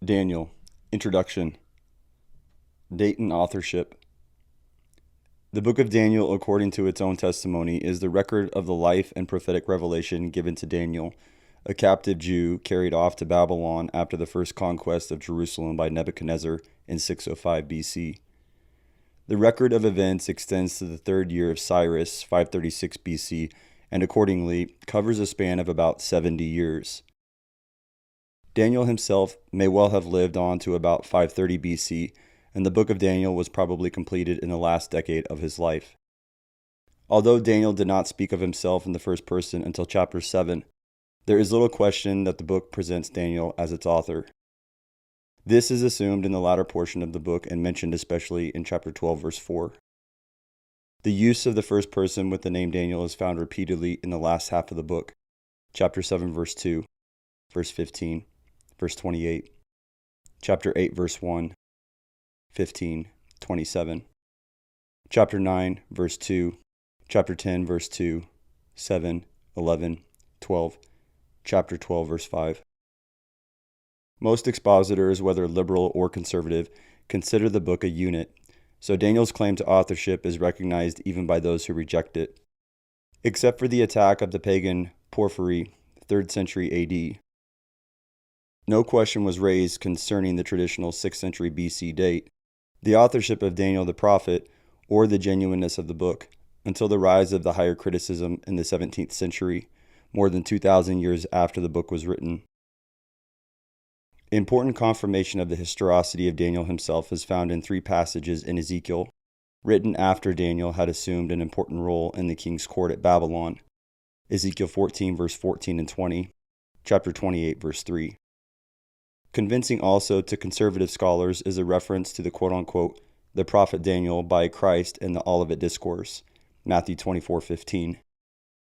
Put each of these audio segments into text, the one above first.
Daniel. Introduction. Date and authorship. The book of Daniel, according to its own testimony, is the record of the life and prophetic revelation given to Daniel, a captive Jew carried off to Babylon after the first conquest of Jerusalem by Nebuchadnezzar in 605 BC. The record of events extends to the third year of Cyrus, 536 BC, and accordingly covers a span of about 70 years. Daniel himself may well have lived on to about 530 BC, and the book of Daniel was probably completed in the last decade of his life. Although Daniel did not speak of himself in the first person until chapter 7, there is little question that the book presents Daniel as its author. This is assumed in the latter portion of the book and mentioned especially in chapter 12, verse 4. The use of the first person with the name Daniel is found repeatedly in the last half of the book, chapter 7, verse 2, verse 15, verse 28, chapter 8, verse 1, 15, 27, chapter 9, verse 2, chapter 10, verse 2, 7, 11, 12, chapter 12, verse 5. Most expositors, whether liberal or conservative, consider the book a unit, so Daniel's claim to authorship is recognized even by those who reject it. Except for the attack of the pagan Porphyry, 3rd century AD, no question was raised concerning the traditional 6th century BC date, the authorship of Daniel the prophet, or the genuineness of the book, until the rise of the higher criticism in the 17th century, more than 2,000 years after the book was written. Important confirmation of the historicity of Daniel himself is found in 3 passages in Ezekiel, written after Daniel had assumed an important role in the king's court at Babylon. Ezekiel 14, verse 14 and 20, chapter 28, verse 3. Convincing also to conservative scholars is a reference to the quote-unquote the prophet Daniel by Christ in the Olivet Discourse, Matthew 24:15.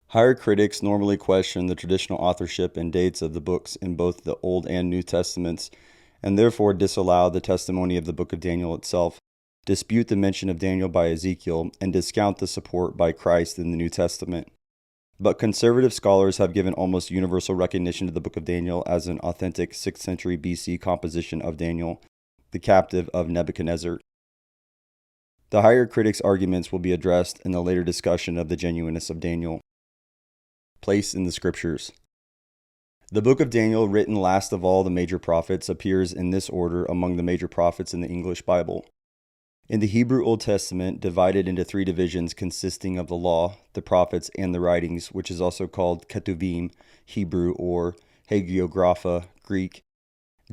Higher critics normally question the traditional authorship and dates of the books in both the Old and New Testaments, and therefore disallow the testimony of the book of Daniel itself, dispute the mention of Daniel by Ezekiel, and discount the support by Christ in the New Testament. But conservative scholars have given almost universal recognition to the book of Daniel as an authentic 6th century BC composition of Daniel, the captive of Nebuchadnezzar. The higher critics' arguments will be addressed in the later discussion of the genuineness of Daniel. Place in the Scriptures. The book of Daniel, written last of all the major prophets, appears in this order among the major prophets in the English Bible. In the Hebrew Old Testament, divided into 3 divisions consisting of the law, the prophets, and the writings, which is also called Ketuvim, Hebrew, or Hagiographa, Greek,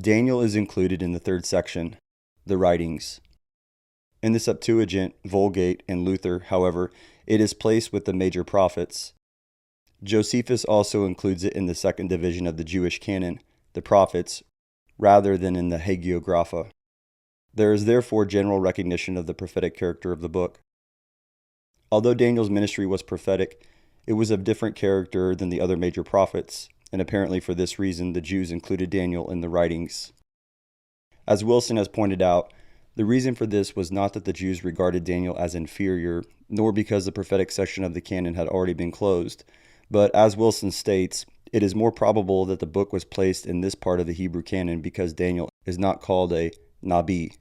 Daniel is included in the 3rd section, the writings. In the Septuagint, Vulgate, and Luther, however, it is placed with the major prophets. Josephus also includes it in the 2nd division of the Jewish canon, the prophets, rather than in the Hagiographa. There is therefore general recognition of the prophetic character of the book. Although Daniel's ministry was prophetic, it was of different character than the other major prophets, and apparently for this reason the Jews included Daniel in the writings. As Wilson has pointed out, the reason for this was not that the Jews regarded Daniel as inferior, nor because the prophetic section of the canon had already been closed, but as Wilson states, it is more probable that the book was placed in this part of the Hebrew canon because Daniel is not called a Nabi,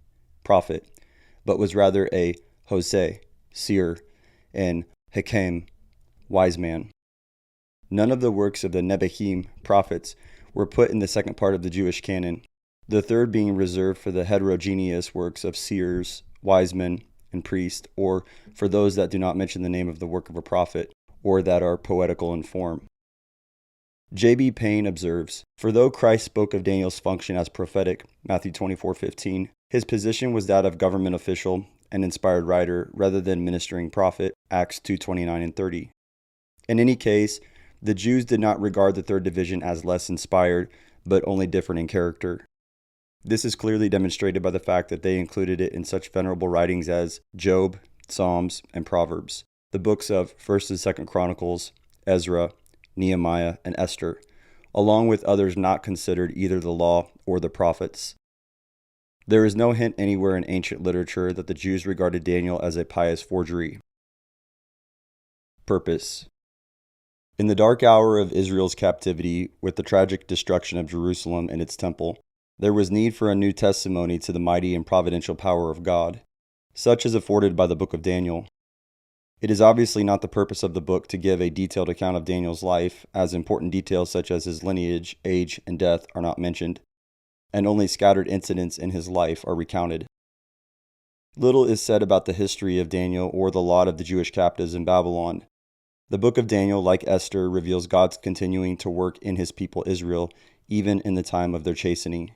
prophet, but was rather a Hosea, seer, and Hakem, wise man. None of the works of the Nebuchim, prophets, were put in the 2nd part of the Jewish canon, the 3rd being reserved for the heterogeneous works of seers, wise men, and priests, or for those that do not mention the name of the work of a prophet, or that are poetical in form. J.B. Payne observes, "For though Christ spoke of Daniel's function as prophetic, Matthew 24:15, his position was that of government official and inspired writer rather than ministering prophet, Acts 2:29 and 30. In any case, the Jews did not regard the 3rd division as less inspired, but only different in character. This is clearly demonstrated by the fact that they included it in such venerable writings as Job, Psalms, and Proverbs, the books of 1st and 2nd Chronicles, Ezra, Nehemiah, and Esther, along with others not considered either the law or the prophets. There is no hint anywhere in ancient literature that the Jews regarded Daniel as a pious forgery. Purpose. In the dark hour of Israel's captivity, with the tragic destruction of Jerusalem and its temple, There was need for a new testimony to the mighty and providential power of God, such as afforded by the book of Daniel. It is obviously not the purpose of the book to give a detailed account of Daniel's life, as important details such as his lineage, age, and death are not mentioned, and only scattered incidents in his life are recounted. Little is said about the history of Daniel or the lot of the Jewish captives in Babylon. The book of Daniel, like Esther, reveals God's continuing to work in his people Israel, even in the time of their chastening.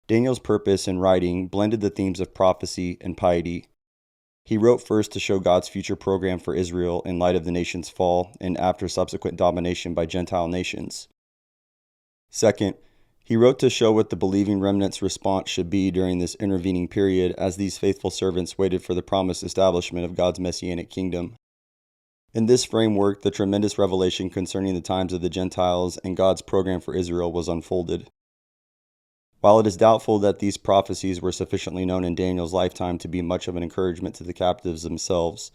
Daniel's purpose in writing blended the themes of prophecy and piety. He wrote first to show God's future program for Israel in light of the nation's fall and after subsequent domination by Gentile nations. Second, he wrote to show what the believing remnant's response should be during this intervening period as these faithful servants waited for the promised establishment of God's messianic kingdom. In this framework, the tremendous revelation concerning the times of the Gentiles and God's program for Israel was unfolded. While it is doubtful that these prophecies were sufficiently known in Daniel's lifetime to be much of an encouragement to the captives themselves,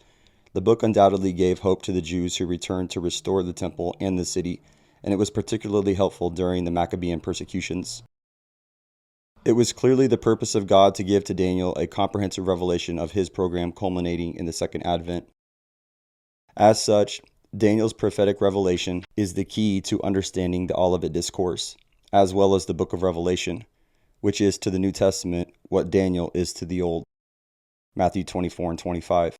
the book undoubtedly gave hope to the Jews who returned to restore the temple and the city, and it was particularly helpful during the Maccabean persecutions. It was clearly the purpose of God to give to Daniel a comprehensive revelation of his program culminating in the Second Advent. As such, Daniel's prophetic revelation is the key to understanding the Olivet Discourse, as well as the book of Revelation, which is to the New Testament what Daniel is to the Old. Matthew 24 and 25.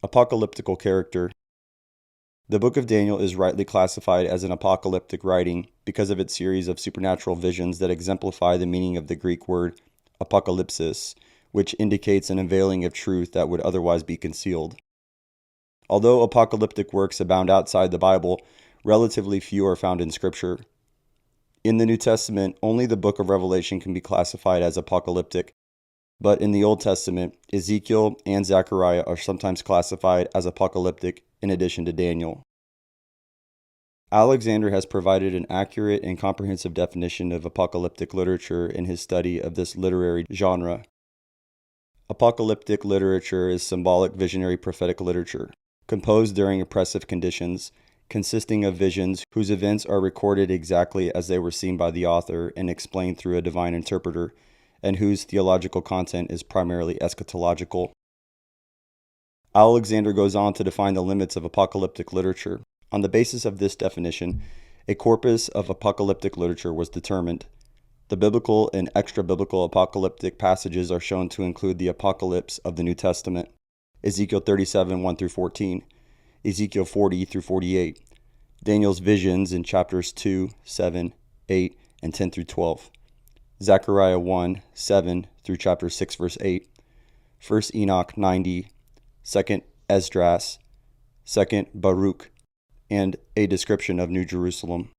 Apocalyptical character. The book of Daniel is rightly classified as an apocalyptic writing because of its series of supernatural visions that exemplify the meaning of the Greek word apocalypsis, which indicates an unveiling of truth that would otherwise be concealed. Although apocalyptic works abound outside the Bible, relatively few are found in Scripture. In the New Testament, only the book of Revelation can be classified as apocalyptic, but in the Old Testament, Ezekiel and Zechariah are sometimes classified as apocalyptic in addition to Daniel. Alexander has provided an accurate and comprehensive definition of apocalyptic literature in his study of this literary genre. Apocalyptic literature is symbolic, visionary, prophetic literature, composed during oppressive conditions, consisting of visions whose events are recorded exactly as they were seen by the author and explained through a divine interpreter, and whose theological content is primarily eschatological. Alexander goes on to define the limits of apocalyptic literature. On the basis of this definition, a corpus of apocalyptic literature was determined. The biblical and extra-biblical apocalyptic passages are shown to include the apocalypse of the New Testament, Ezekiel 37, 1 through 14, Ezekiel 40 through 48, Daniel's visions in chapters 2, 7, 8, and 10 through 12, Zechariah 1, 7 through chapter 6, verse 8, 1 Enoch 90, 2 Esdras, 2 Baruch, and a description of New Jerusalem.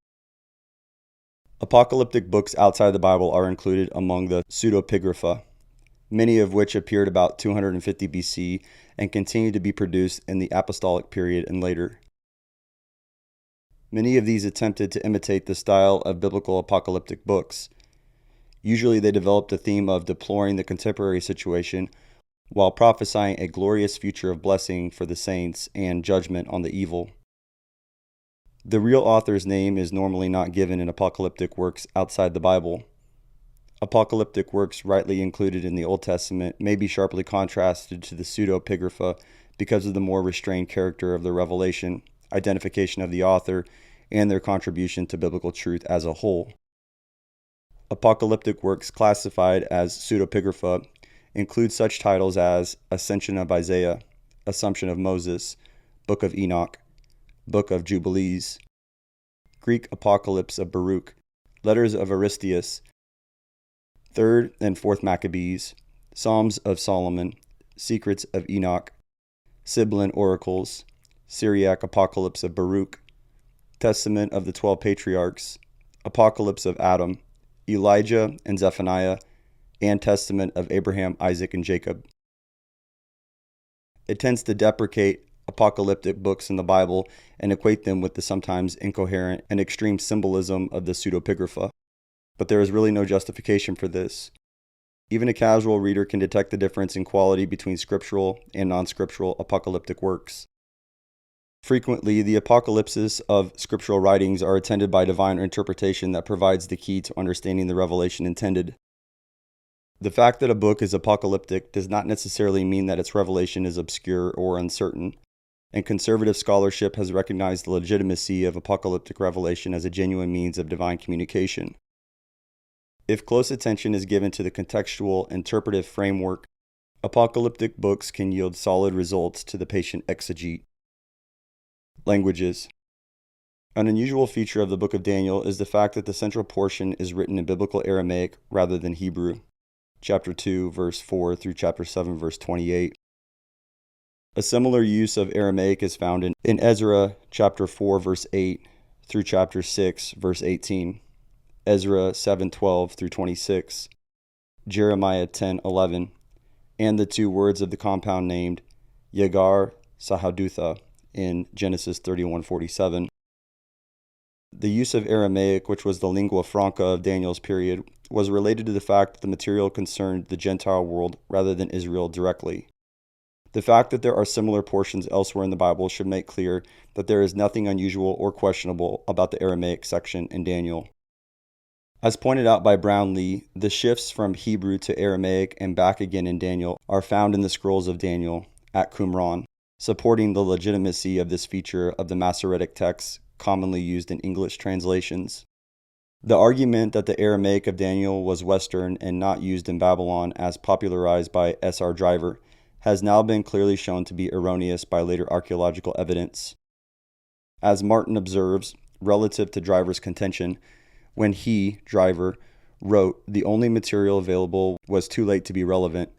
Apocalyptic books outside the Bible are included among the pseudepigrapha, many of which appeared about 250 BC and continue to be produced in the apostolic period and later. Many of these attempted to imitate the style of biblical apocalyptic books. Usually they developed the theme of deploring the contemporary situation while prophesying a glorious future of blessing for the saints and judgment on the evil. The real author's name is normally not given in apocalyptic works outside the Bible. Apocalyptic works rightly included in the Old Testament may be sharply contrasted to the pseudepigrapha because of the more restrained character of the revelation, identification of the author, and their contribution to biblical truth as a whole. Apocalyptic works classified as pseudepigrapha include such titles as Ascension of Isaiah, Assumption of Moses, Book of Enoch, Book of Jubilees, Greek Apocalypse of Baruch, Letters of Aristeas, 3rd and 4th Maccabees, Psalms of Solomon, Secrets of Enoch, Sibylline Oracles, Syriac Apocalypse of Baruch, Testament of the 12 Patriarchs, Apocalypse of Adam, Elijah and Zephaniah, and Testament of Abraham, Isaac, and Jacob. It tends to deprecate apocalyptic books in the Bible and equate them with the sometimes incoherent and extreme symbolism of the pseudepigrapha. But there is really no justification for this. Even a casual reader can detect the difference in quality between scriptural and non-scriptural apocalyptic works. Frequently, the apocalypses of scriptural writings are attended by divine interpretation that provides the key to understanding the revelation intended. The fact that a book is apocalyptic does not necessarily mean that its revelation is obscure or uncertain, and conservative scholarship has recognized the legitimacy of apocalyptic revelation as a genuine means of divine communication. If close attention is given to the contextual interpretive framework, apocalyptic books can yield solid results to the patient exegete. Languages. An unusual feature of the book of Daniel is the fact that the central portion is written in biblical Aramaic rather than Hebrew. Chapter 2, verse 4 through chapter 7, verse 28. A similar use of Aramaic is found in Ezra chapter 4, verse 8 through chapter 6, verse 18, Ezra 7:12 through 26, Jeremiah 10:11, and the two words of the compound named Yagar Sahadutha in Genesis 31:47. The use of Aramaic, which was the lingua franca of Daniel's period, was related to the fact that the material concerned the Gentile world rather than Israel directly. The fact that there are similar portions elsewhere in the Bible should make clear that there is nothing unusual or questionable about the Aramaic section in Daniel. As pointed out by Brownlee, the shifts from Hebrew to Aramaic and back again in Daniel are found in the scrolls of Daniel at Qumran, supporting the legitimacy of this feature of the Masoretic texts commonly used in English translations. The argument that the Aramaic of Daniel was Western and not used in Babylon, as popularized by S.R. Driver, has now been clearly shown to be erroneous by later archaeological evidence. As Martin observes, relative to Driver's contention, when he, Driver, wrote, the only material available was too late to be relevant.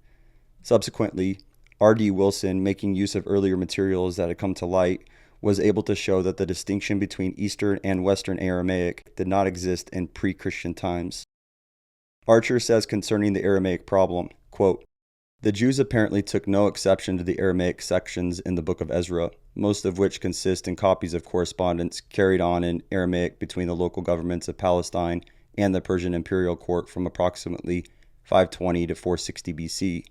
Subsequently, R.D. Wilson, making use of earlier materials that had come to light, was able to show that the distinction between Eastern and Western Aramaic did not exist in pre-Christian times. Archer says concerning the Aramaic problem, quote, the Jews apparently took no exception to the Aramaic sections in the book of Ezra, most of which consist in copies of correspondence carried on in Aramaic between the local governments of Palestine and the Persian imperial court from approximately 520 to 460 BC.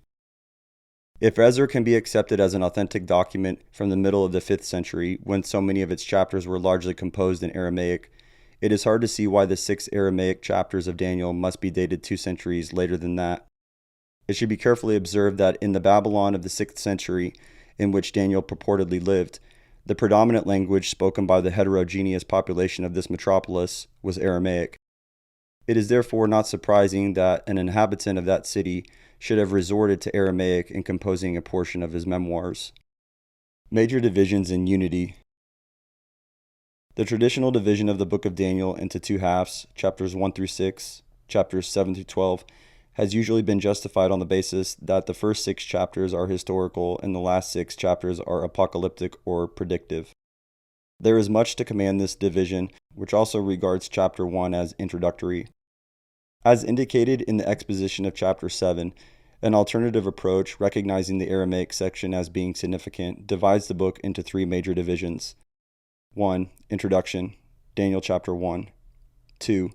If Ezra can be accepted as an authentic document from the middle of the 5th century, when so many of its chapters were largely composed in Aramaic, it is hard to see why the 6 Aramaic chapters of Daniel must be dated 2 centuries later than that. It should be carefully observed that in the Babylon of the 6th century, in which Daniel purportedly lived, the predominant language spoken by the heterogeneous population of this metropolis was Aramaic. It is therefore not surprising that an inhabitant of that city should have resorted to Aramaic in composing a portion of his memoirs. Major divisions in unity. The traditional division of the book of Daniel into 2 halves, chapters 1 through 6, chapters 7 through 12, has usually been justified on the basis that the first 6 chapters are historical and the last 6 chapters are apocalyptic or predictive. There is much to command this division, which also regards chapter 1 as introductory. As indicated in the exposition of chapter 7, an alternative approach, recognizing the Aramaic section as being significant, divides the book into 3 major divisions. 1. Introduction, Daniel chapter 1. 2.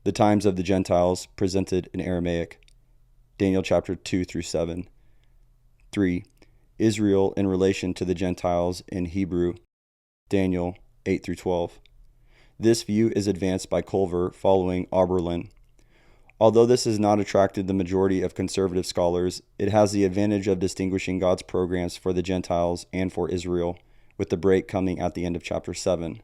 The times of the Gentiles, presented in Aramaic, Daniel chapter 2 through 7. 3. Israel in relation to the Gentiles in Hebrew, Daniel 8 through 12. This view is advanced by Culver following Oberlin. Although this has not attracted the majority of conservative scholars, it has the advantage of distinguishing God's programs for the Gentiles and for Israel, with the break coming at the end of chapter 7.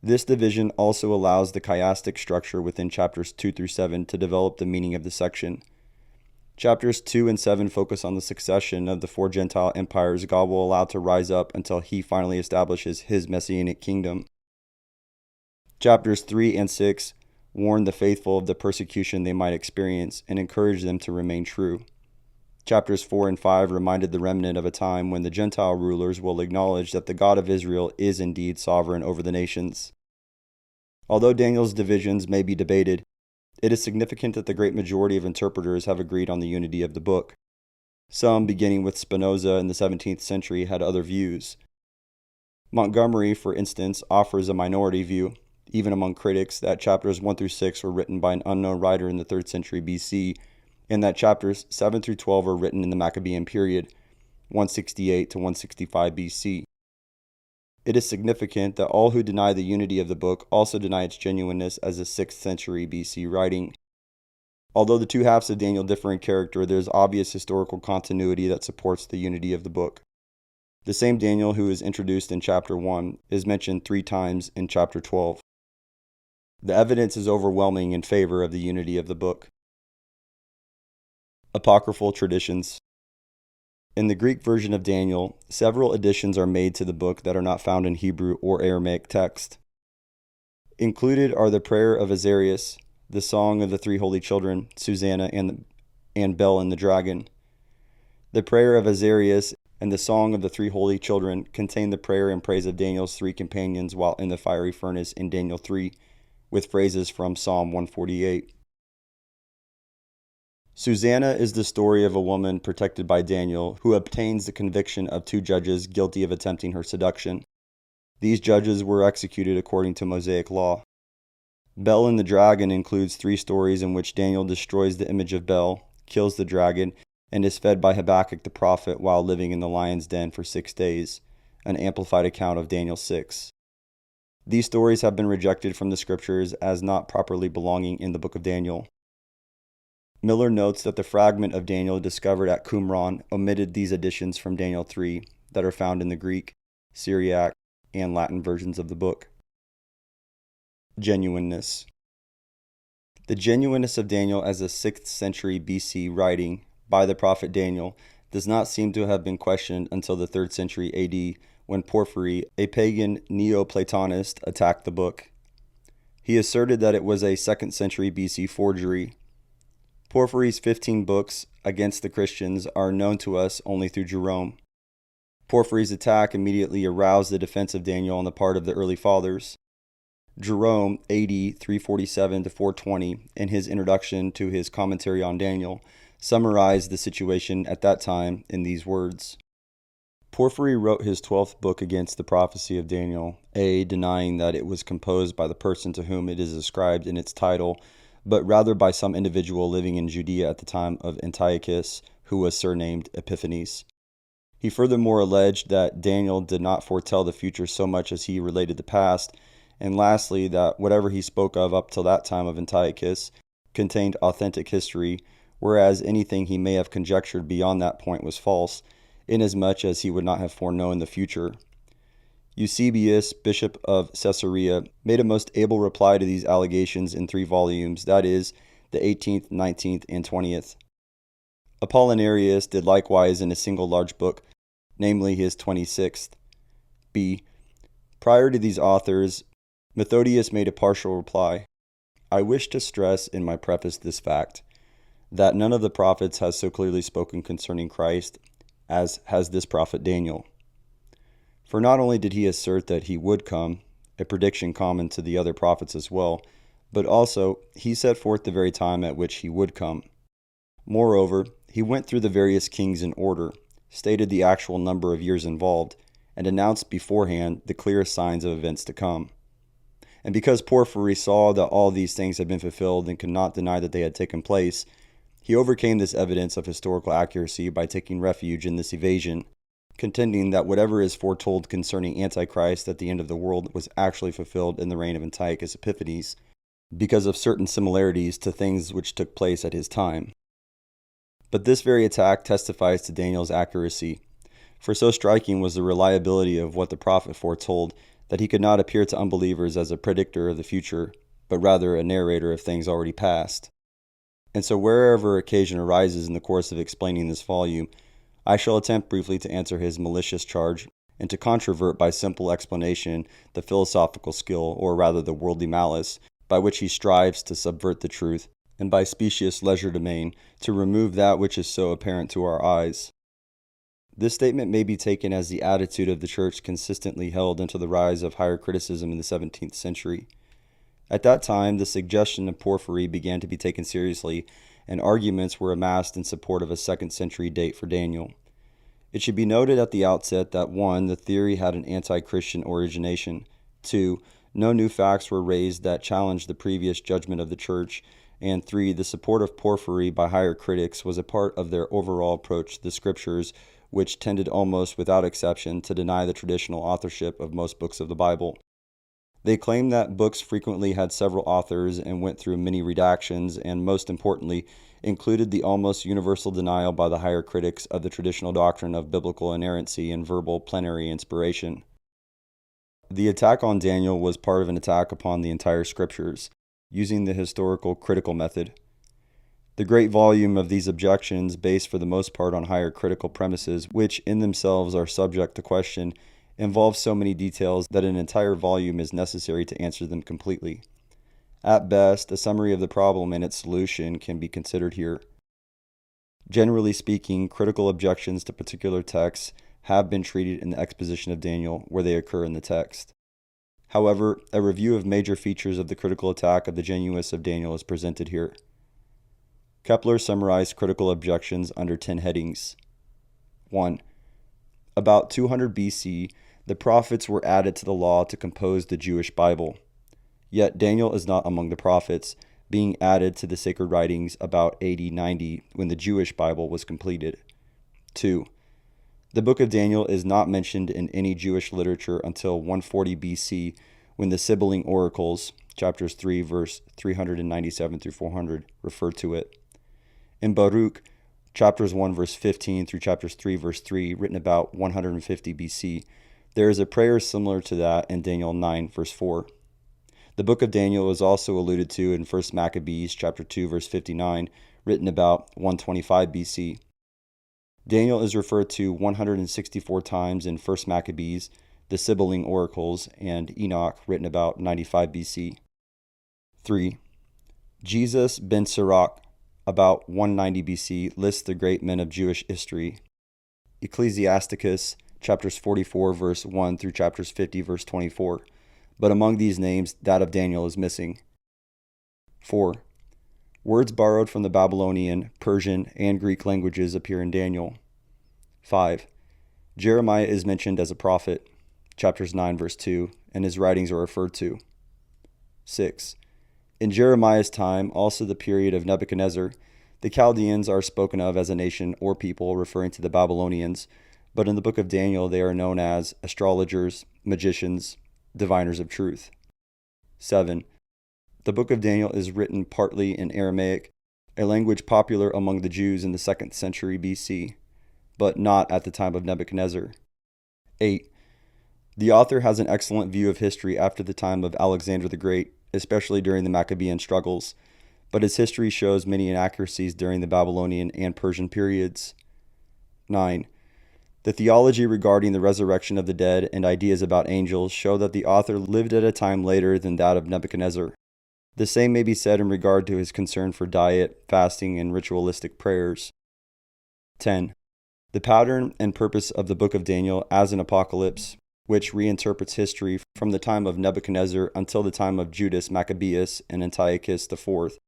This division also allows the chiastic structure within chapters 2 through 7 to develop the meaning of the section. Chapters 2 and 7 focus on the succession of the 4 Gentile empires God will allow to rise up until he finally establishes his messianic kingdom. Chapters 3 and 6 warn the faithful of the persecution they might experience and encourage them to remain true. Chapters 4 and 5 reminded the remnant of a time when the Gentile rulers will acknowledge that the God of Israel is indeed sovereign over the nations. Although Daniel's divisions may be debated, it is significant that the great majority of interpreters have agreed on the unity of the book. Some, beginning with Spinoza in the 17th century, had other views. Montgomery, for instance, offers a minority view, even among critics, that chapters 1 through 6 were written by an unknown writer in the 3rd century BC, and that chapters 7 through 12 were written in the Maccabean period, 168 to 165 BC. It is significant that all who deny the unity of the book also deny its genuineness as a 6th century BC writing. Although the two halves of Daniel differ in character, there is obvious historical continuity that supports the unity of the book. The same Daniel who is introduced in chapter 1 is mentioned 3 times in chapter 12. The evidence is overwhelming in favor of the unity of the book. Apocryphal traditions. In the Greek version of Daniel, several additions are made to the book that are not found in Hebrew or Aramaic text. Included are the prayer of Azarias, the song of the 3 holy children, Susanna and Bel and the dragon. The prayer of Azarias and the song of the 3 holy children contain the prayer and praise of Daniel's 3 companions while in the fiery furnace in Daniel 3, with phrases from Psalm 148. Susanna is the story of a woman protected by Daniel who obtains the conviction of 2 judges guilty of attempting her seduction. These judges were executed according to Mosaic law. Bel and the dragon includes 3 stories in which Daniel destroys the image of Bel, kills the dragon, and is fed by Habakkuk the prophet while living in the lion's den for 6 days, an amplified account of Daniel 6. These stories have been rejected from the scriptures as not properly belonging in the book of Daniel. Miller notes that the fragment of Daniel discovered at Qumran omitted these additions from Daniel 3 that are found in the Greek, Syriac, and Latin versions of the book. Genuineness. The genuineness of Daniel as a 6th century BC writing by the prophet Daniel does not seem to have been questioned until the 3rd century AD when Porphyry, a pagan Neoplatonist, attacked the book. He asserted that it was a 2nd century BC forgery. Porphyry's 15 books against the Christians are known to us only through Jerome. Porphyry's attack immediately aroused the defense of Daniel on the part of the early fathers. Jerome, AD 347 to 420, in his introduction to his commentary on Daniel, summarized the situation at that time in these words. Porphyry wrote his 12th book against the prophecy of Daniel, denying that it was composed by the person to whom it is ascribed in its title, but rather by some individual living in Judea at the time of Antiochus, who was surnamed Epiphanes. He furthermore alleged that Daniel did not foretell the future so much as he related the past, and lastly, that whatever he spoke of up till that time of Antiochus contained authentic history, whereas anything he may have conjectured beyond that point was false, inasmuch as he would not have foreknown the future. Eusebius, bishop of Caesarea, made a most able reply to these allegations in 3 volumes, that is, the 18th, 19th, and 20th. Apollinarius did likewise in a single large book, namely his 26th. B. Prior to these authors, Methodius made a partial reply. I wish to stress in my preface this fact, that none of the prophets has so clearly spoken concerning Christ as has this prophet Daniel. For not only did he assert that he would come, a prediction common to the other prophets as well, but also he set forth the very time at which he would come. Moreover, he went through the various kings in order, stated the actual number of years involved, and announced beforehand the clearest signs of events to come. And because Porphyry saw that all these things had been fulfilled and could not deny that they had taken place, he overcame this evidence of historical accuracy by taking refuge in this evasion, contending that whatever is foretold concerning Antichrist at the end of the world was actually fulfilled in the reign of Antiochus Epiphanes, because of certain similarities to things which took place at his time. But this very attack testifies to Daniel's accuracy, for so striking was the reliability of what the prophet foretold that he could not appear to unbelievers as a predictor of the future, but rather a narrator of things already past. And so wherever occasion arises in the course of explaining this volume, I shall attempt briefly to answer his malicious charge, and to controvert by simple explanation the philosophical skill, or rather the worldly malice, by which he strives to subvert the truth, and by specious legerdemain to remove that which is so apparent to our eyes. This statement may be taken as the attitude of the Church consistently held until the rise of higher criticism in the 17th century. At that time, the suggestion of Porphyry began to be taken seriously, and arguments were amassed in support of a 2nd century date for Daniel. It should be noted at the outset that 1. The theory had an anti-Christian origination, 2. No new facts were raised that challenged the previous judgment of the Church, and 3. The support of Porphyry by higher critics was a part of their overall approach to the Scriptures, which tended almost without exception to deny the traditional authorship of most books of the Bible. They claimed that books frequently had several authors and went through many redactions, and most importantly, included the almost universal denial by the higher critics of the traditional doctrine of biblical inerrancy and verbal plenary inspiration. The attack on Daniel was part of an attack upon the entire scriptures, using the historical critical method. The great volume of these objections, based for the most part on higher critical premises, which in themselves are subject to question, involve so many details that an entire volume is necessary to answer them completely. At best, a summary of the problem and its solution can be considered here. Generally speaking, critical objections to particular texts have been treated in the exposition of Daniel where they occur in the text. However, a review of major features of the critical attack of the genuineness of Daniel is presented here. Kepler summarized critical objections under 10 headings. 1. About 200 BC, the prophets were added to the law to compose the Jewish Bible. Yet Daniel is not among the prophets, being added to the sacred writings about AD 90 when the Jewish Bible was completed. 2. The book of Daniel is not mentioned in any Jewish literature until 140 BC when the Sibylline oracles, chapters 3, verse 397 through 400, refer to it. In Baruch, chapters 1, verse 15 through chapters 3, verse 3, written about 150 BC, there is a prayer similar to that in Daniel 9, verse 4. The book of Daniel is also alluded to in 1 Maccabees, chapter 2, verse 59, written about 125 BC. Daniel is referred to 164 times in 1 Maccabees, the Sibylline oracles, and Enoch, written about 95 BC. 3. Jesus ben Sirach, about 190 BC, lists the great men of Jewish history. Ecclesiasticus, chapters 44, verse 1 through chapters 50, verse 24. But among these names, that of Daniel is missing. 4. Words borrowed from the Babylonian, Persian, and Greek languages appear in Daniel. 5. Jeremiah is mentioned as a prophet, chapters 9, verse 2, and his writings are referred to. 6. In Jeremiah's time, also the period of Nebuchadnezzar, the Chaldeans are spoken of as a nation or people referring to the Babylonians, but in the book of Daniel they are known as astrologers, magicians, diviners of truth. 7. The book of Daniel is written partly in Aramaic, a language popular among the Jews in the 2nd century BC, but not at the time of Nebuchadnezzar. 8. The author has an excellent view of history after the time of Alexander the Great, especially during the Maccabean struggles, but his history shows many inaccuracies during the Babylonian and Persian periods. 9. The theology regarding the resurrection of the dead and ideas about angels show that the author lived at a time later than that of Nebuchadnezzar. The same may be said in regard to his concern for diet, fasting, and ritualistic prayers. 10. The pattern and purpose of the book of Daniel as an apocalypse, which reinterprets history from the time of Nebuchadnezzar until the time of Judas Maccabeus and Antiochus IV,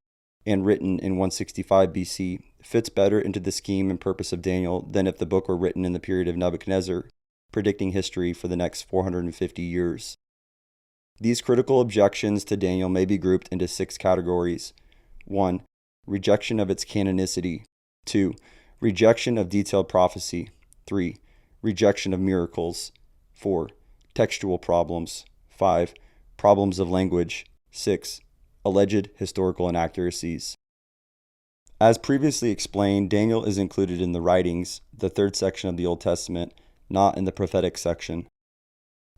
and written in 165 BC, fits better into the scheme and purpose of Daniel than if the book were written in the period of Nebuchadnezzar, predicting history for the next 450 years. These critical objections to Daniel may be grouped into 6 categories. 1. Rejection of its canonicity. 2. Rejection of detailed prophecy. 3. Rejection of miracles. 4. Textual problems. 5. Problems of language. 6. Alleged historical inaccuracies. As previously explained, Daniel is included in the writings, the 3rd section of the Old Testament, not in the prophetic section.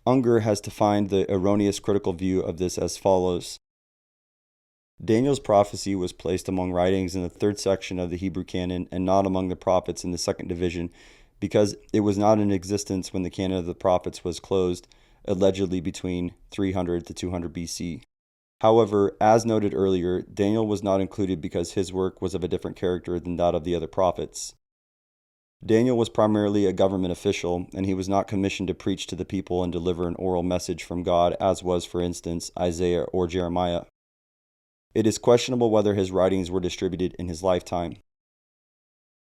Unger has defined the erroneous critical view of this as follows. Daniel's prophecy was placed among writings in the 3rd section of the Hebrew canon and not among the prophets in the 2nd division, because it was not in existence when the canon of the prophets was closed, allegedly between 300 to 200 BC. However, as noted earlier, Daniel was not included because his work was of a different character than that of the other prophets. Daniel was primarily a government official, and he was not commissioned to preach to the people and deliver an oral message from God, as was, for instance, Isaiah or Jeremiah. It is questionable whether his writings were distributed in his lifetime.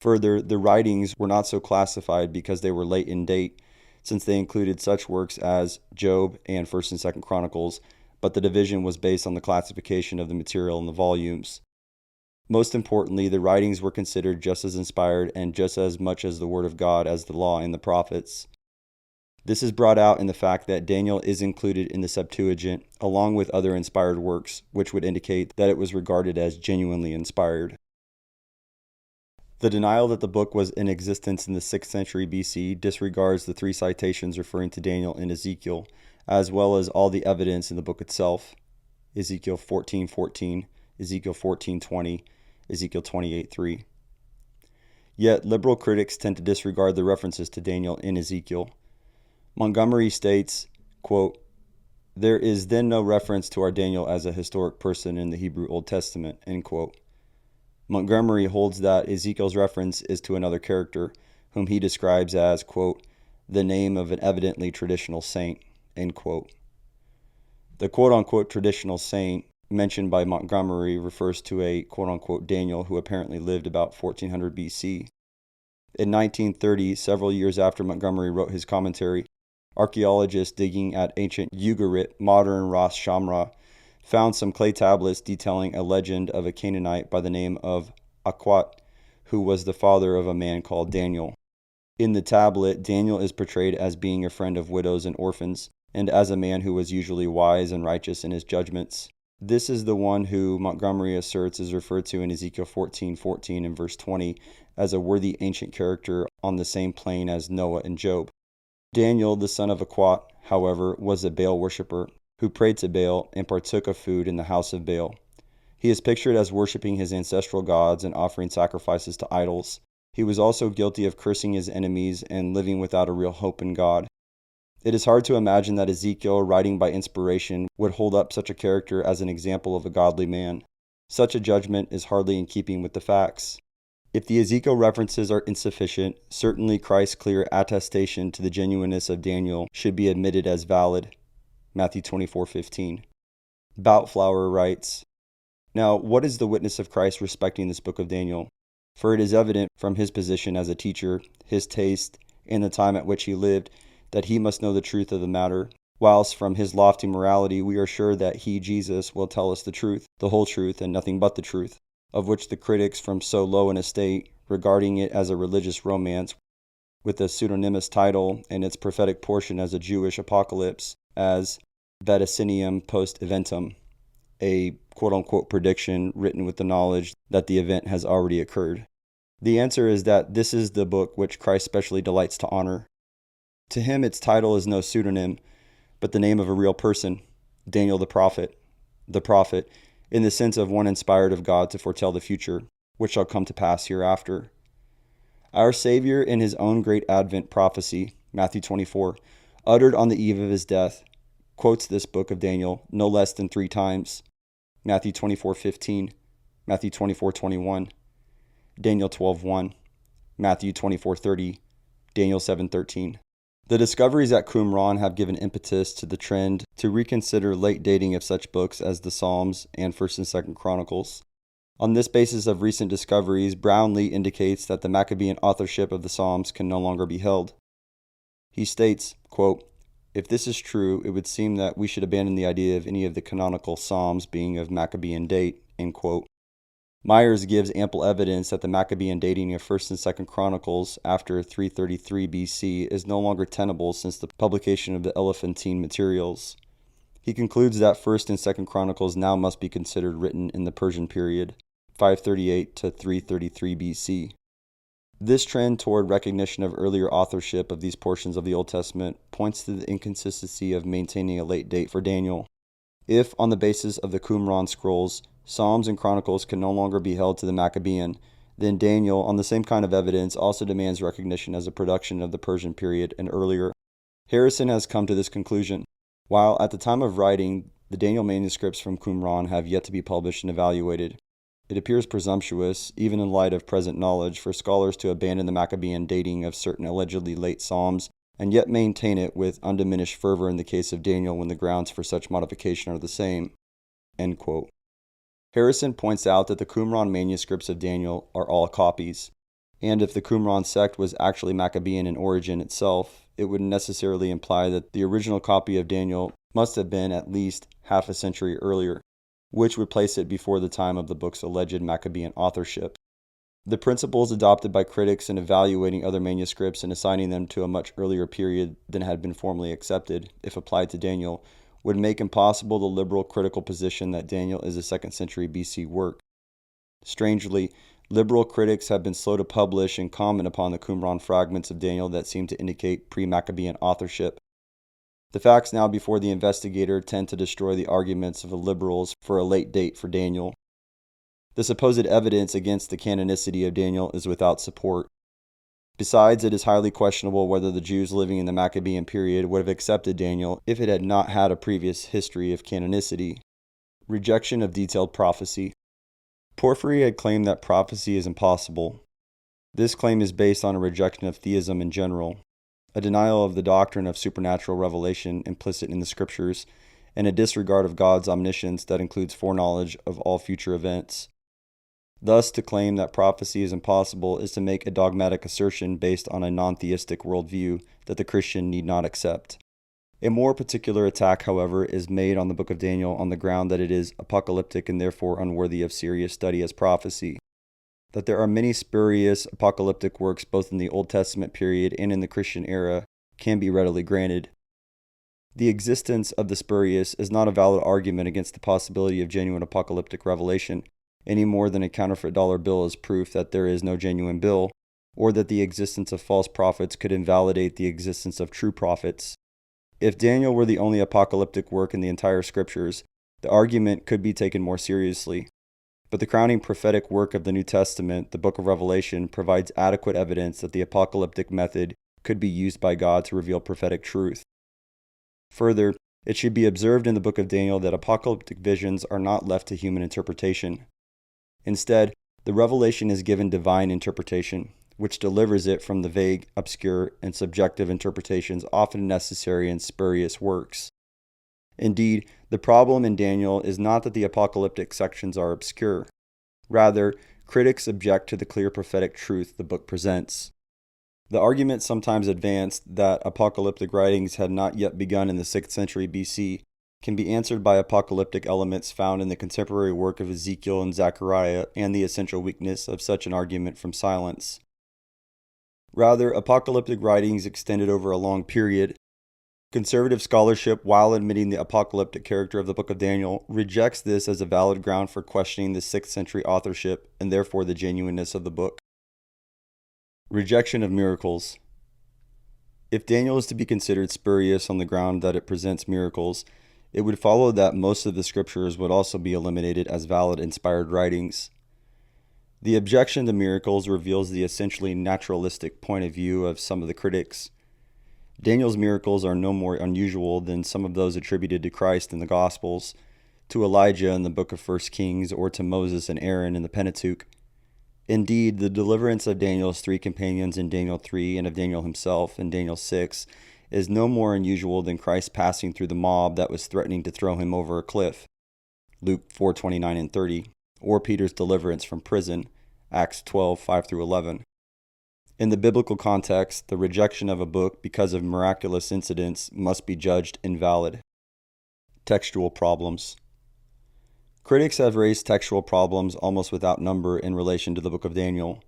Further, the writings were not so classified because they were late in date, since they included such works as Job and 1st and 2nd Chronicles, but the division was based on the classification of the material in the volumes. Most importantly, the writings were considered just as inspired and just as much as the Word of God as the Law and the Prophets. This is brought out in the fact that Daniel is included in the Septuagint, along with other inspired works, which would indicate that it was regarded as genuinely inspired. The denial that the book was in existence in the 6th century BC disregards the 3 citations referring to Daniel and Ezekiel, as well as all the evidence in the book itself: Ezekiel 14:14, Ezekiel 14:20, Ezekiel 28:3. Yet liberal critics tend to disregard the references to Daniel in Ezekiel. Montgomery states, quote, "There is then no reference to our Daniel as a historic person in the Hebrew Old Testament," end quote. Montgomery holds that Ezekiel's reference is to another character, whom he describes as, quote, "the name of an evidently traditional saint," end quote. The quote-unquote traditional saint mentioned by Montgomery refers to a quote-unquote Daniel who apparently lived about 1400 BC. In 1930, several years after Montgomery wrote his commentary, archaeologists digging at ancient Ugarit, modern Ras Shamra, found some clay tablets detailing a legend of a Canaanite by the name of Akwat, who was the father of a man called Daniel. In the tablet, Daniel is portrayed as being a friend of widows and orphans, and as a man who was usually wise and righteous in his judgments. This is the one who Montgomery asserts is referred to in Ezekiel 14:14 and verse 20 as a worthy ancient character on the same plane as Noah and Job. Daniel, the son of Akwat, however, was a Baal worshipper who prayed to Baal and partook of food in the house of Baal. He is pictured as worshiping his ancestral gods and offering sacrifices to idols. He was also guilty of cursing his enemies and living without a real hope in God. It is hard to imagine that Ezekiel, writing by inspiration, would hold up such a character as an example of a godly man. Such a judgment is hardly in keeping with the facts. If the Ezekiel references are insufficient, certainly Christ's clear attestation to the genuineness of Daniel should be admitted as valid. Matthew 24:15. Boutflower writes, "Now, what is the witness of Christ respecting this book of Daniel? For it is evident from his position as a teacher, his taste, and the time at which he lived, that he must know the truth of the matter, whilst from his lofty morality we are sure that he, Jesus, will tell us the truth, the whole truth, and nothing but the truth, of which the critics from so low an estate, regarding it as a religious romance, with a pseudonymous title, and its prophetic portion as a Jewish apocalypse, as Vaticinium post eventum, a quote-unquote prediction written with the knowledge that the event has already occurred. The answer is that this is the book which Christ specially delights to honor. To him its title is no pseudonym, but the name of a real person, Daniel the prophet, in the sense of one inspired of God to foretell the future, which shall come to pass hereafter. Our Savior, in his own great Advent prophecy, Matthew 24, uttered on the eve of his death, quotes this book of Daniel no less than 3 times. Matthew 24:15, Matthew 24:21, Daniel 12:1, Matthew 24:30, Daniel 7:13. The discoveries at Qumran have given impetus to the trend to reconsider late dating of such books as the Psalms and 1st and 2nd Chronicles. On this basis of recent discoveries, Brownlee indicates that the Maccabean authorship of the Psalms can no longer be held. He states, quote, "If this is true, it would seem that we should abandon the idea of any of the canonical Psalms being of Maccabean date," end quote. Myers gives ample evidence that the Maccabean dating of 1st and 2nd Chronicles after 333 BC is no longer tenable since the publication of the Elephantine materials. He concludes that 1st and 2nd Chronicles now must be considered written in the Persian period, 538 to 333 BC. This trend toward recognition of earlier authorship of these portions of the Old Testament points to the inconsistency of maintaining a late date for Daniel. If, on the basis of the Qumran scrolls, Psalms and Chronicles can no longer be held to the Maccabean, then Daniel, on the same kind of evidence, also demands recognition as a production of the Persian period and earlier. Harrison has come to this conclusion. While at the time of writing, the Daniel manuscripts from Qumran have yet to be published and evaluated, it appears presumptuous, even in light of present knowledge, for scholars to abandon the Maccabean dating of certain allegedly late Psalms and yet maintain it with undiminished fervor in the case of Daniel when the grounds for such modification are the same." End quote. Harrison points out that the Qumran manuscripts of Daniel are all copies, and if the Qumran sect was actually Maccabean in origin itself, it would necessarily imply that the original copy of Daniel must have been at least half a century earlier. which would place it before the time of the book's alleged Maccabean authorship. The principles adopted by critics in evaluating other manuscripts and assigning them to a much earlier period than had been formally accepted, if applied to Daniel, would make impossible the liberal critical position that Daniel is a 2nd century BC work. Strangely, liberal critics have been slow to publish and comment upon the Qumran fragments of Daniel that seem to indicate pre-Maccabean authorship. The facts now before the investigator tend to destroy the arguments of the liberals for a late date for Daniel. The supposed evidence against the canonicity of Daniel is without support. Besides, it is highly questionable whether the Jews living in the Maccabean period would have accepted Daniel if it had not had a previous history of canonicity. Rejection of detailed prophecy. Porphyry had claimed that prophecy is impossible. This claim is based on a rejection of theism in general, a denial of the doctrine of supernatural revelation implicit in the scriptures, and a disregard of God's omniscience that includes foreknowledge of all future events. Thus, to claim that prophecy is impossible is to make a dogmatic assertion based on a non-theistic worldview that the Christian need not accept. A more particular attack, however, is made on the Book of Daniel on the ground that it is apocalyptic and therefore unworthy of serious study as prophecy. That there are many spurious apocalyptic works both in the Old Testament period and in the Christian era can be readily granted. The existence of the spurious is not a valid argument against the possibility of genuine apocalyptic revelation, any more than a counterfeit dollar bill is proof that there is no genuine bill, or that the existence of false prophets could invalidate the existence of true prophets. If Daniel were the only apocalyptic work in the entire scriptures, the argument could be taken more seriously. But the crowning prophetic work of the New Testament, the Book of Revelation, provides adequate evidence that the apocalyptic method could be used by God to reveal prophetic truth. Further, it should be observed in the Book of Daniel that apocalyptic visions are not left to human interpretation. Instead, the revelation is given divine interpretation, which delivers it from the vague, obscure, and subjective interpretations often necessary in spurious works. Indeed, the problem in Daniel is not that the apocalyptic sections are obscure. Rather, critics object to the clear prophetic truth the book presents. The argument sometimes advanced that apocalyptic writings had not yet begun in the 6th century BC can be answered by apocalyptic elements found in the contemporary work of Ezekiel and Zechariah and the essential weakness of such an argument from silence. Rather, apocalyptic writings extended over a long period. Conservative scholarship, while admitting the apocalyptic character of the Book of Daniel, rejects this as a valid ground for questioning the 6th century authorship and therefore the genuineness of the book. Rejection of miracles. If Daniel is to be considered spurious on the ground that it presents miracles, it would follow that most of the scriptures would also be eliminated as valid inspired writings. The objection to miracles reveals the essentially naturalistic point of view of some of the critics. Daniel's miracles are no more unusual than some of those attributed to Christ in the Gospels, to Elijah in the book of 1 Kings, or to Moses and Aaron in the Pentateuch. Indeed, the deliverance of Daniel's 3 companions in Daniel 3 and of Daniel himself in Daniel 6 is no more unusual than Christ passing through the mob that was threatening to throw him over a cliff, Luke 4:29 and 30, or Peter's deliverance from prison, Acts 12:5-11. In the biblical context, the rejection of a book because of miraculous incidents must be judged invalid. Textual problems. Critics have raised textual problems almost without number in relation to the Book of Daniel,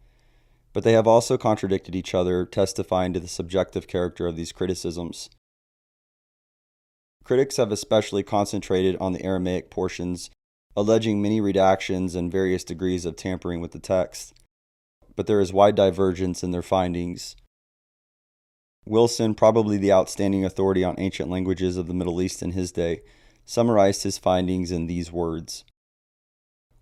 but they have also contradicted each other, testifying to the subjective character of these criticisms. Critics have especially concentrated on the Aramaic portions, alleging many redactions and various degrees of tampering with the text, but there is wide divergence in their findings. Wilson, probably the outstanding authority on ancient languages of the Middle East in his day, summarized his findings in these words.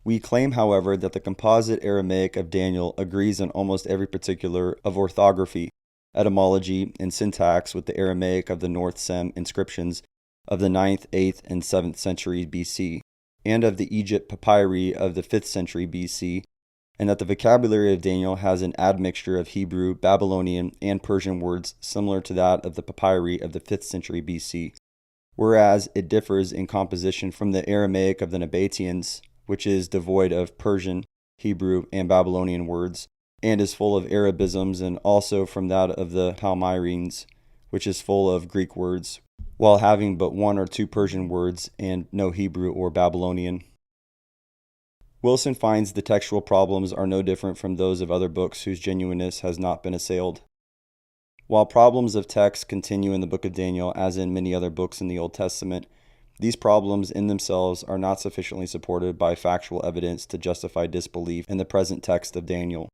We claim, however, that the composite Aramaic of Daniel agrees in almost every particular of orthography, etymology, and syntax with the Aramaic of the North Sem inscriptions of the 9th, 8th, and 7th centuries BC, and of the Egypt papyri of the 5th century BC, and that the vocabulary of Daniel has an admixture of Hebrew, Babylonian, and Persian words similar to that of the papyri of the 5th century BC, whereas it differs in composition from the Aramaic of the Nabateans, which is devoid of Persian, Hebrew, and Babylonian words, and is full of Arabisms, and also from that of the Palmyrenes, which is full of Greek words, while having but 1 or 2 Persian words and no Hebrew or Babylonian. Wilson finds the textual problems are no different from those of other books whose genuineness has not been assailed. While problems of text continue in the book of Daniel, as in many other books in the Old Testament, these problems in themselves are not sufficiently supported by factual evidence to justify disbelief in the present text of Daniel.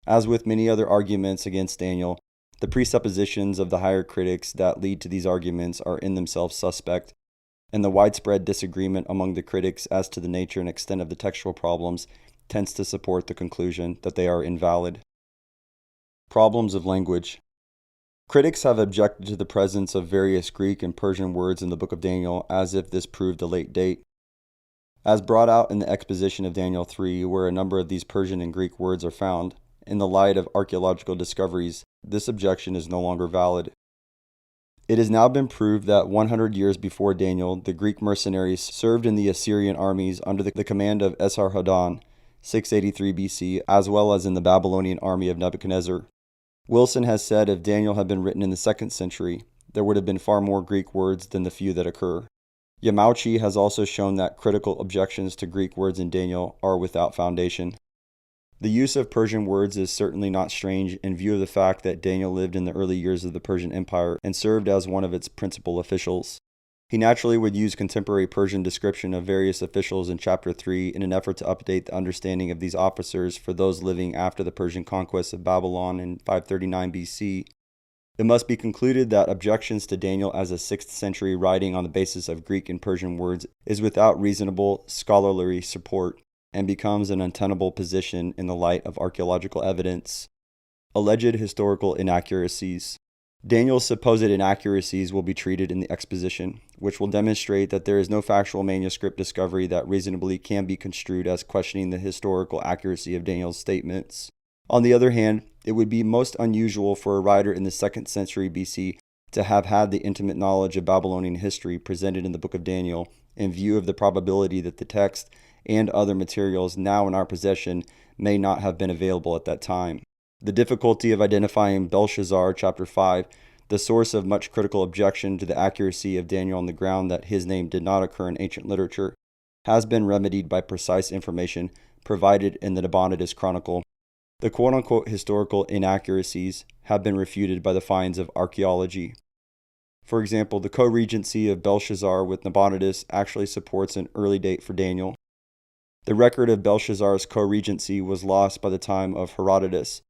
As with many other arguments against Daniel, the presuppositions of the higher critics that lead to these arguments are in themselves suspect, and the widespread disagreement among the critics as to the nature and extent of the textual problems tends to support the conclusion that they are invalid. Problems of language. Critics have objected to the presence of various Greek and Persian words in the book of Daniel as if this proved a late date. As brought out in the exposition of Daniel 3, where a number of these Persian and Greek words are found, in the light of archaeological discoveries, this objection is no longer valid. It has now been proved that 100 years before Daniel, the Greek mercenaries served in the Assyrian armies under the command of Esarhaddon, 683 BC, as well as in the Babylonian army of Nebuchadnezzar. Wilson has said if Daniel had been written in the 2nd century, there would have been far more Greek words than the few that occur. Yamauchi has also shown that critical objections to Greek words in Daniel are without foundation. The use of Persian words is certainly not strange in view of the fact that Daniel lived in the early years of the Persian Empire and served as one of its principal officials. He naturally would use contemporary Persian description of various officials in chapter 3 in an effort to update the understanding of these officers for those living after the Persian conquest of Babylon in 539 BC. It must be concluded that objections to Daniel as a 6th century writing on the basis of Greek and Persian words is without reasonable scholarly support and becomes an untenable position in the light of archaeological evidence. Alleged historical inaccuracies. Daniel's supposed inaccuracies will be treated in the exposition, which will demonstrate that there is no factual manuscript discovery that reasonably can be construed as questioning the historical accuracy of Daniel's statements. On the other hand, it would be most unusual for a writer in the 2nd century BC to have had the intimate knowledge of Babylonian history presented in the book of Daniel in view of the probability that the text and other materials now in our possession may not have been available at that time. The difficulty of identifying Belshazzar, chapter 5, the source of much critical objection to the accuracy of Daniel on the ground that his name did not occur in ancient literature, has been remedied by precise information provided in the Nabonidus Chronicle. The quote-unquote historical inaccuracies have been refuted by the finds of archaeology. For example, the co-regency of Belshazzar with Nabonidus actually supports an early date for Daniel. The record of Belshazzar's co-regency was lost by the time of Herodotus,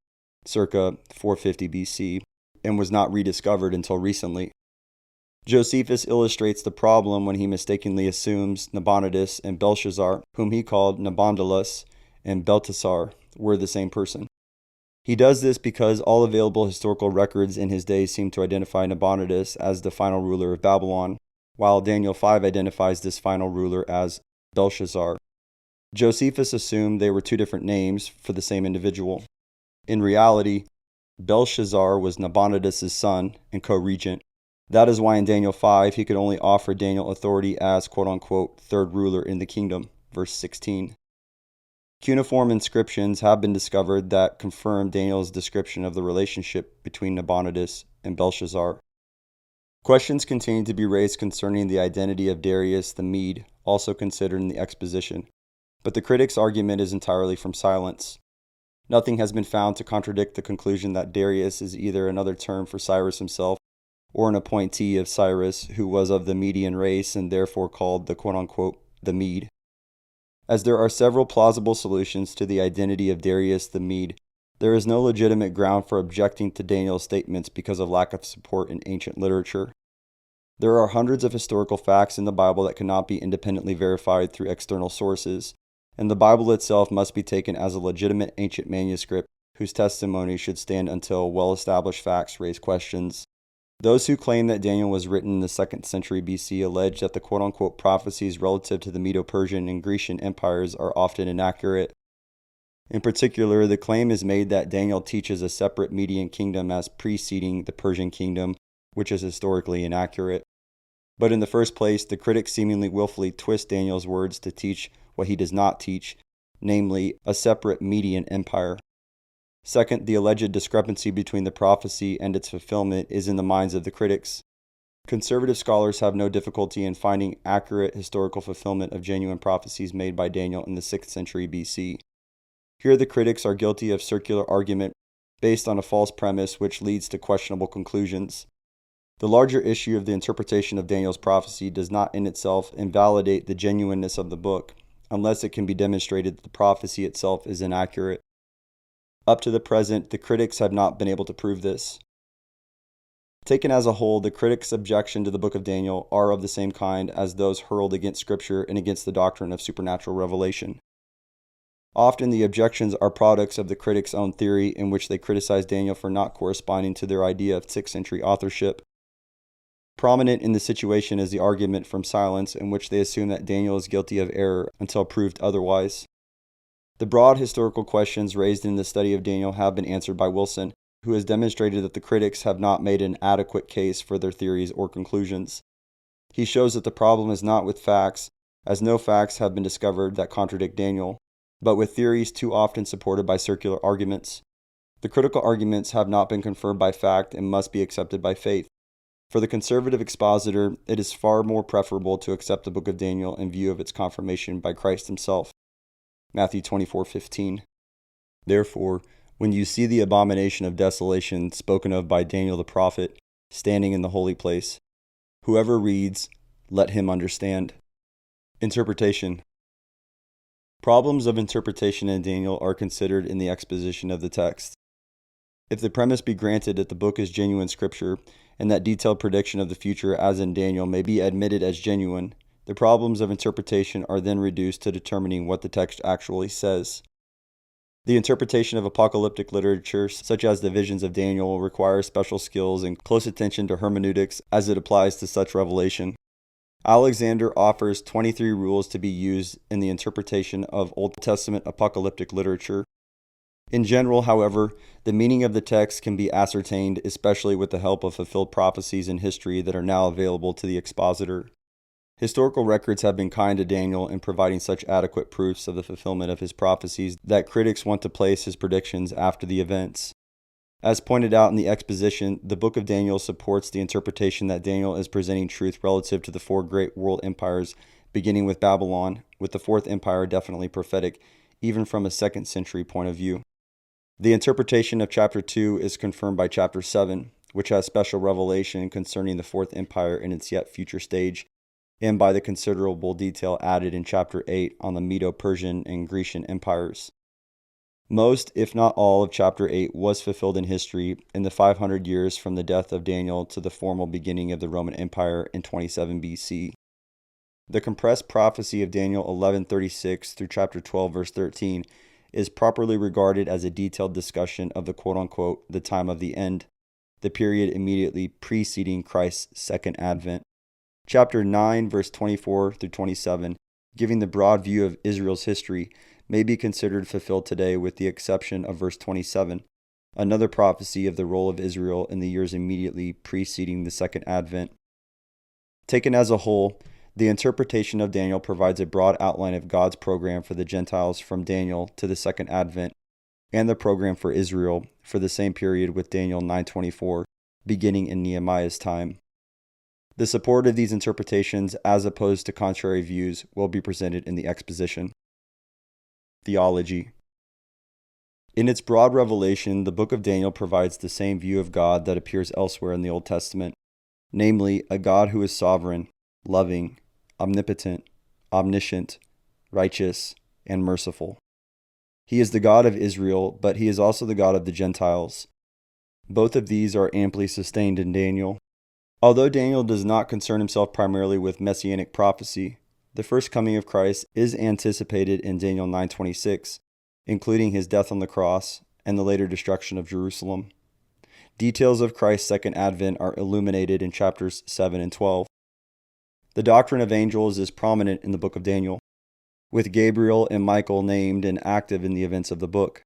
circa 450 BC, and was not rediscovered until recently. Josephus illustrates the problem when he mistakenly assumes Nabonidus and Belshazzar, whom he called Nabonidus and Belteshazzar, were the same person. He does this because all available historical records in his day seem to identify Nabonidus as the final ruler of Babylon, while Daniel 5 identifies this final ruler as Belshazzar. Josephus assumed they were two different names for the same individual. In reality, Belshazzar was Nabonidus' son and co-regent. That is why in Daniel 5 he could only offer Daniel authority as quote-unquote third ruler in the kingdom, verse 16. Cuneiform inscriptions have been discovered that confirm Daniel's description of the relationship between Nabonidus and Belshazzar. Questions continue to be raised concerning the identity of Darius the Mede, also considered in the exposition, but the critics' argument is entirely from silence. Nothing has been found to contradict the conclusion that Darius is either another term for Cyrus himself or an appointee of Cyrus who was of the Median race and therefore called the quote-unquote the Mede. As there are several plausible solutions to the identity of Darius the Mede, there is no legitimate ground for objecting to Daniel's statements because of lack of support in ancient literature. There are hundreds of historical facts in the Bible that cannot be independently verified through external sources, and the Bible itself must be taken as a legitimate ancient manuscript whose testimony should stand until well-established facts raise questions. Those who claim that Daniel was written in the 2nd century BC allege that the quote-unquote prophecies relative to the Medo-Persian and Grecian empires are often inaccurate. In particular, the claim is made that Daniel teaches a separate Median kingdom as preceding the Persian kingdom, which is historically inaccurate. But in the first place, the critics seemingly willfully twist Daniel's words to teach what he does not teach, namely, a separate Median empire. Second, the alleged discrepancy between the prophecy and its fulfillment is in the minds of the critics. Conservative scholars have no difficulty in finding accurate historical fulfillment of genuine prophecies made by Daniel in the 6th century BC. Here the critics are guilty of circular argument based on a false premise which leads to questionable conclusions. The larger issue of the interpretation of Daniel's prophecy does not in itself invalidate the genuineness of the book, unless it can be demonstrated that the prophecy itself is inaccurate. Up to the present, the critics have not been able to prove this. Taken as a whole, the critics' objections to the book of Daniel are of the same kind as those hurled against Scripture and against the doctrine of supernatural revelation. Often the objections are products of the critics' own theory, in which they criticize Daniel for not corresponding to their idea of 6th century authorship. Prominent in the situation is the argument from silence, in which they assume that Daniel is guilty of error until proved otherwise. The broad historical questions raised in the study of Daniel have been answered by Wilson, who has demonstrated that the critics have not made an adequate case for their theories or conclusions. He shows that the problem is not with facts, as no facts have been discovered that contradict Daniel, but with theories too often supported by circular arguments. The critical arguments have not been confirmed by fact and must be accepted by faith. For the conservative expositor, it is far more preferable to accept the book of Daniel in view of its confirmation by Christ himself. Matthew 24:15. Therefore, when you see the abomination of desolation spoken of by Daniel the prophet, standing in the holy place, whoever reads, let him understand. Interpretation. Problems of interpretation in Daniel are considered in the exposition of the text. If the premise be granted that the book is genuine scripture, and that detailed prediction of the future as in Daniel may be admitted as genuine, the problems of interpretation are then reduced to determining what the text actually says. The interpretation of apocalyptic literature, such as the visions of Daniel, requires special skills and close attention to hermeneutics as it applies to such revelation. Alexander offers 23 rules to be used in the interpretation of Old Testament apocalyptic literature. In general, however, the meaning of the text can be ascertained, especially with the help of fulfilled prophecies in history that are now available to the expositor. Historical records have been kind to Daniel in providing such adequate proofs of the fulfillment of his prophecies that critics want to place his predictions after the events. As pointed out in the exposition, the book of Daniel supports the interpretation that Daniel is presenting truth relative to the 4 great world empires, beginning with Babylon, with the 4th empire definitely prophetic, even from a 2nd century point of view. The interpretation of chapter 2 is confirmed by chapter 7, which has special revelation concerning the 4th empire in its yet future stage, and by the considerable detail added in chapter 8 on the Medo-Persian and Grecian empires. Most, if not all, of chapter 8 was fulfilled in history in the 500 years from the death of Daniel to the formal beginning of the Roman Empire in 27 BC. The compressed prophecy of Daniel 11:36 through chapter 12 verse 13 is properly regarded as a detailed discussion of the quote-unquote the time of the end, the period immediately preceding Christ's second advent. Chapter 9 verse 24 through 27, giving the broad view of Israel's history, may be considered fulfilled today with the exception of verse 27, another prophecy of the role of Israel in the years immediately preceding the second advent. Taken as a whole, the interpretation of Daniel provides a broad outline of God's program for the Gentiles from Daniel to the second advent, and the program for Israel for the same period with Daniel 9:24, beginning in Nehemiah's time. The support of these interpretations, as opposed to contrary views, will be presented in the exposition. Theology. In its broad revelation, the book of Daniel provides the same view of God that appears elsewhere in the Old Testament, namely, a God who is sovereign, loving, omnipotent, omniscient, righteous, and merciful. He is the God of Israel, but he is also the God of the Gentiles. Both of these are amply sustained in Daniel. Although Daniel does not concern himself primarily with messianic prophecy, the first coming of Christ is anticipated in Daniel 9:26, including his death on the cross and the later destruction of Jerusalem. Details of Christ's second advent are illuminated in chapters 7 and 12. The doctrine of angels is prominent in the book of Daniel, with Gabriel and Michael named and active in the events of the book.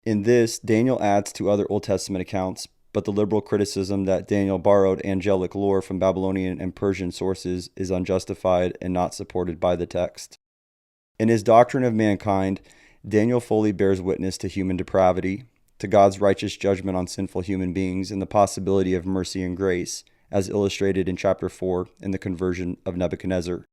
In this, Daniel adds to other Old Testament accounts, but the liberal criticism that Daniel borrowed angelic lore from Babylonian and Persian sources is unjustified and not supported by the text. In his doctrine of mankind, Daniel fully bears witness to human depravity, to God's righteous judgment on sinful human beings, and the possibility of mercy and grace, as illustrated in chapter 4 in the conversion of Nebuchadnezzar.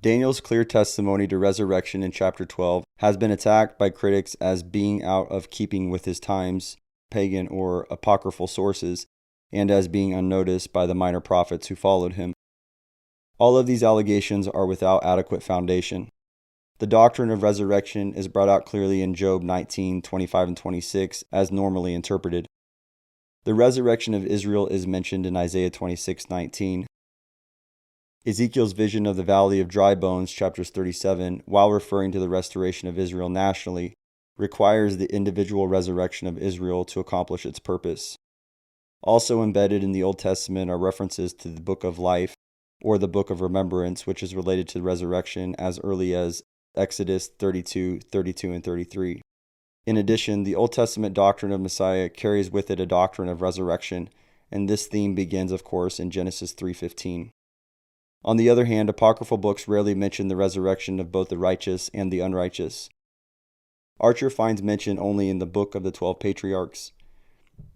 Daniel's clear testimony to resurrection in chapter 12 has been attacked by critics as being out of keeping with his times, pagan or apocryphal sources, and as being unnoticed by the minor prophets who followed him. All of these allegations are without adequate foundation. The doctrine of resurrection is brought out clearly in Job 19:25 and 26 as normally interpreted. The resurrection of Israel is mentioned in Isaiah 26:19. Ezekiel's vision of the Valley of Dry Bones, chapters 37, while referring to the restoration of Israel nationally, requires the individual resurrection of Israel to accomplish its purpose. Also embedded in the Old Testament are references to the Book of Life, or the Book of Remembrance, which is related to resurrection as early as Exodus 32:32 and 33. In addition, the Old Testament doctrine of Messiah carries with it a doctrine of resurrection, and this theme begins, of course, in Genesis 3:15. On the other hand, apocryphal books rarely mention the resurrection of both the righteous and the unrighteous. Archer finds mention only in the Book of the 12 Patriarchs.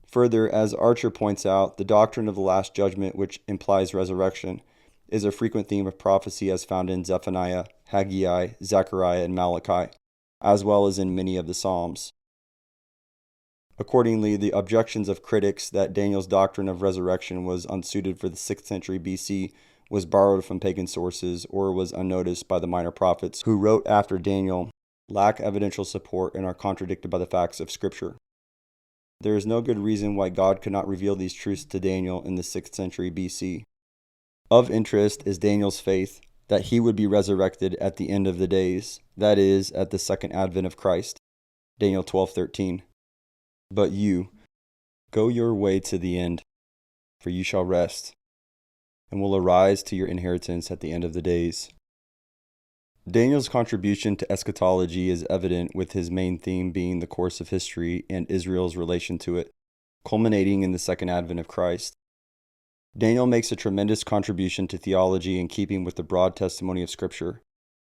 Further, as Archer points out, the doctrine of the Last Judgment, which implies resurrection, is a frequent theme of prophecy as found in Zephaniah, Haggai, Zechariah, and Malachi, as well as in many of the Psalms. Accordingly, the objections of critics that Daniel's doctrine of resurrection was unsuited for the 6th century BC was borrowed from pagan sources or was unnoticed by the minor prophets who wrote after Daniel lack evidential support and are contradicted by the facts of Scripture. There is no good reason why God could not reveal these truths to Daniel in the 6th century BC. Of interest is Daniel's faith that he would be resurrected at the end of the days, that is, at the second advent of Christ. Daniel 12:13. But you, go your way to the end, for you shall rest, and will arise to your inheritance at the end of the days. Daniel's contribution to eschatology is evident, with his main theme being the course of history and Israel's relation to it, culminating in the second advent of Christ. Daniel makes a tremendous contribution to theology in keeping with the broad testimony of Scripture,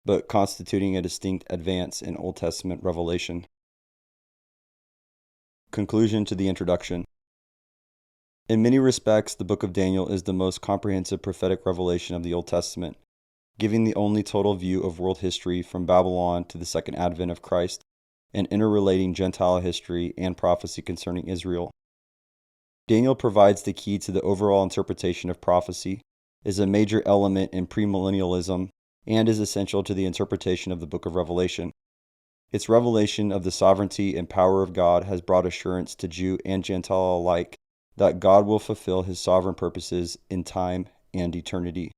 but constituting a distinct advance in Old Testament revelation. Conclusion to the introduction. In many respects, the book of Daniel is the most comprehensive prophetic revelation of the Old Testament, giving the only total view of world history from Babylon to the second advent of Christ, and interrelating Gentile history and prophecy concerning Israel. Daniel provides the key to the overall interpretation of prophecy, is a major element in premillennialism, and is essential to the interpretation of the book of Revelation. Its revelation of the sovereignty and power of God has brought assurance to Jew and Gentile alike that God will fulfill his sovereign purposes in time and eternity.